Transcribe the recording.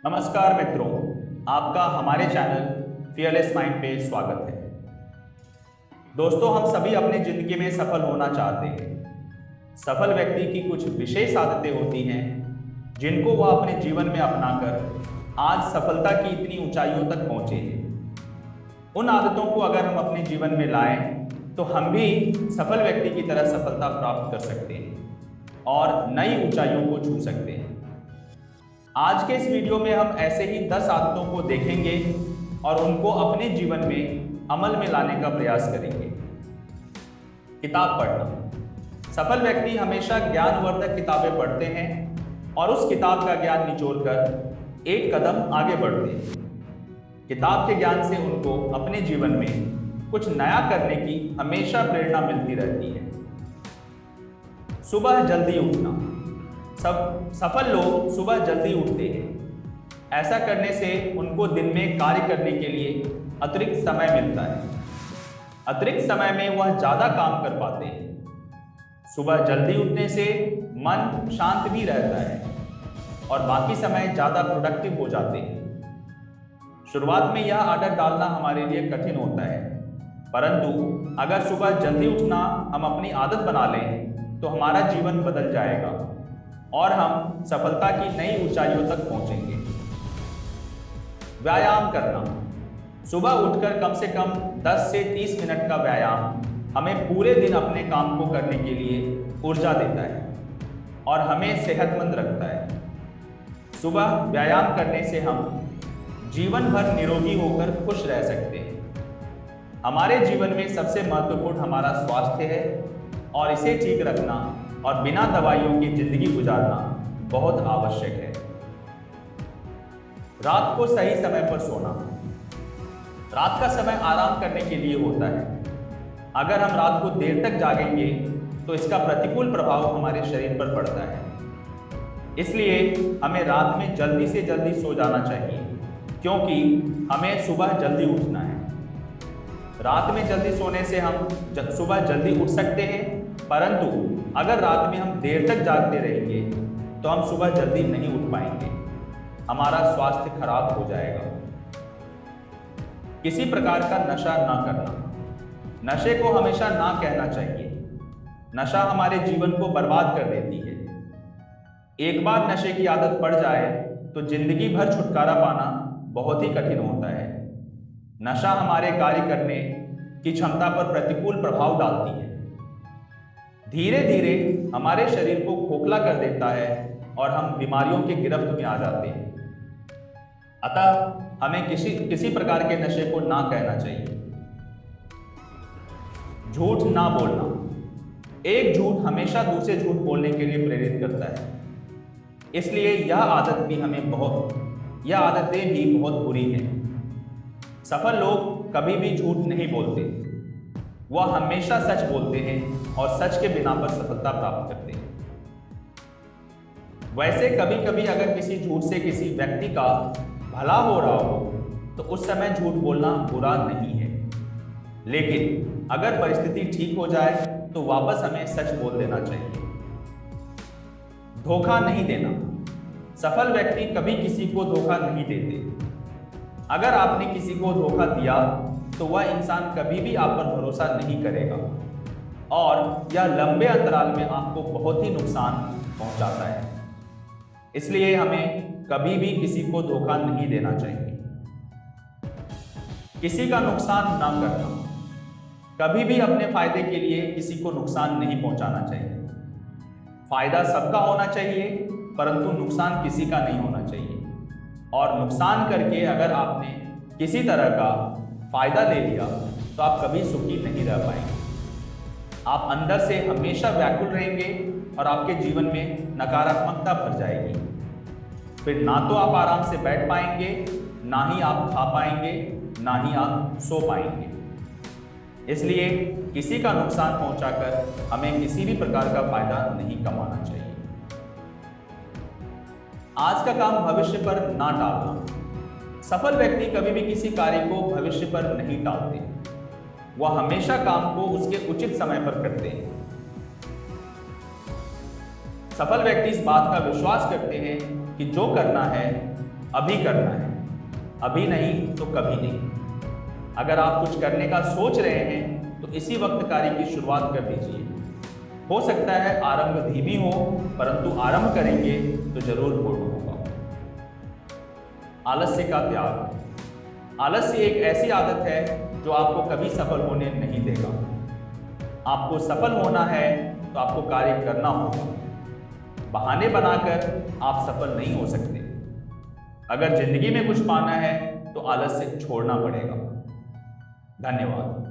नमस्कार मित्रों, आपका हमारे चैनल फियरलेस माइंड पे स्वागत है। दोस्तों, हम सभी अपनी जिंदगी में सफल होना चाहते हैं। सफल व्यक्ति की कुछ विशेष आदतें होती हैं जिनको वह अपने जीवन में अपनाकर आज सफलता की इतनी ऊंचाइयों तक पहुंचे हैं। उन आदतों को अगर हम अपने जीवन में लाएं तो हम भी सफल व्यक्ति की तरह सफलता प्राप्त कर सकते हैं और नई ऊंचाइयों को छू सकते हैं। आज के इस वीडियो में हम ऐसे ही 10 आदतों को देखेंगे और उनको अपने जीवन में अमल में लाने का प्रयास करेंगे। किताब पढ़ना। सफल व्यक्ति हमेशा ज्ञानवर्धक किताबें पढ़ते हैं और उस किताब का ज्ञान निचोड़कर एक कदम आगे बढ़ते हैं। किताब के ज्ञान से उनको अपने जीवन में कुछ नया करने की हमेशा प्रेरणा मिलती रहती है। सुबह जल्दी उठना। सब सफल लोग सुबह जल्दी उठते हैं। ऐसा करने से उनको दिन में कार्य करने के लिए अतिरिक्त समय मिलता है। अतिरिक्त समय में वह ज़्यादा काम कर पाते हैं। सुबह जल्दी उठने से मन शांत भी रहता है और बाकी समय ज़्यादा प्रोडक्टिव हो जाते हैं। शुरुआत में यह आदत डालना हमारे लिए कठिन होता है, परंतु अगर सुबह जल्दी उठना हम अपनी आदत बना लें तो हमारा जीवन बदल जाएगा और हम सफलता की नई ऊंचाइयों तक पहुंचेंगे। व्यायाम करना। सुबह उठकर कम से कम 10 से 30 मिनट का व्यायाम हमें पूरे दिन अपने काम को करने के लिए ऊर्जा देता है और हमें सेहतमंद रखता है। सुबह व्यायाम करने से हम जीवन भर निरोगी होकर खुश रह सकते हैं। हमारे जीवन में सबसे महत्वपूर्ण हमारा स्वास्थ्य है और इसे ठीक रखना और बिना दवाइयों की जिंदगी गुजारना बहुत आवश्यक है। रात को सही समय पर सोना। रात का समय आराम करने के लिए होता है। अगर हम रात को देर तक जागेंगे तो इसका प्रतिकूल प्रभाव हमारे शरीर पर पड़ता है। इसलिए हमें रात में जल्दी से जल्दी सो जाना चाहिए, क्योंकि हमें सुबह जल्दी उठना है। रात में जल्दी सोने से हम सुबह जल्दी उठ सकते हैं, परंतु अगर रात में हम देर तक जागते रहेंगे तो हम सुबह जल्दी नहीं उठ पाएंगे। हमारा स्वास्थ्य खराब हो जाएगा। किसी प्रकार का नशा ना करना। नशे को हमेशा ना कहना चाहिए। नशा हमारे जीवन को बर्बाद कर देती है। एक बार नशे की आदत पड़ जाए तो जिंदगी भर छुटकारा पाना बहुत ही कठिन होता है। नशा हमारे कार्य करने की क्षमता पर प्रतिकूल प्रभाव डालती है। धीरे धीरे हमारे शरीर को खोखला कर देता है और हम बीमारियों के गिरफ्त में आ जाते हैं। अतः हमें किसी प्रकार के नशे को ना कहना चाहिए। झूठ ना बोलना। एक झूठ हमेशा दूसरे झूठ बोलने के लिए प्रेरित करता है। इसलिए यह आदतें भी बहुत बुरी हैं। सफल लोग कभी भी झूठ नहीं बोलते। वह हमेशा सच बोलते हैं और सच के बिना पर सफलता प्राप्त करते हैं। वैसे कभी कभी अगर किसी झूठ से किसी व्यक्ति का भला हो रहा हो तो उस समय झूठ बोलना बुरा नहीं है, लेकिन अगर परिस्थिति ठीक हो जाए तो वापस हमें सच बोल देना चाहिए। धोखा नहीं देना। सफल व्यक्ति कभी किसी को धोखा नहीं देते। अगर आपने किसी को धोखा दिया तो वह इंसान कभी भी आप पर भरोसा नहीं करेगा और यह लंबे अंतराल में आपको बहुत ही नुकसान पहुंचाता है। इसलिए हमें कभी भी किसी को धोखा नहीं देना चाहिए। किसी का नुकसान ना करना। कभी भी अपने फायदे के लिए किसी को नुकसान नहीं पहुंचाना चाहिए। फायदा सबका होना चाहिए, परंतु नुकसान किसी का नहीं होना चाहिए। और नुकसान करके अगर आपने किसी तरह का फायदा ले लिया तो आप कभी सुखी नहीं रह पाएंगे। आप अंदर से हमेशा व्याकुल रहेंगे और आपके जीवन में नकारात्मकता भर जाएगी। फिर ना तो आप आराम से बैठ पाएंगे, ना ही आप खा पाएंगे, ना ही आप सो पाएंगे। इसलिए किसी का नुकसान पहुंचाकर हमें किसी भी प्रकार का फायदा नहीं कमाना चाहिए। आज का काम भविष्य पर ना टालना। सफल व्यक्ति कभी भी किसी कार्य को भविष्य पर नहीं टालते। वह हमेशा काम को उसके उचित समय पर करते हैं। सफल व्यक्ति इस बात का विश्वास करते हैं कि जो करना है अभी करना है, अभी नहीं तो कभी नहीं। अगर आप कुछ करने का सोच रहे हैं तो इसी वक्त कार्य की शुरुआत कर दीजिए। हो सकता है आरंभ धीमी हो, परंतु आरंभ करेंगे तो जरूर पूर्ण होगा। आलस्य का त्याग। आलस्य एक ऐसी आदत है जो आपको कभी सफल होने नहीं देगा। आपको सफल होना है तो आपको कार्य करना होगा। बहाने बनाकर आप सफल नहीं हो सकते। अगर जिंदगी में कुछ पाना है तो आलस्य छोड़ना पड़ेगा। धन्यवाद।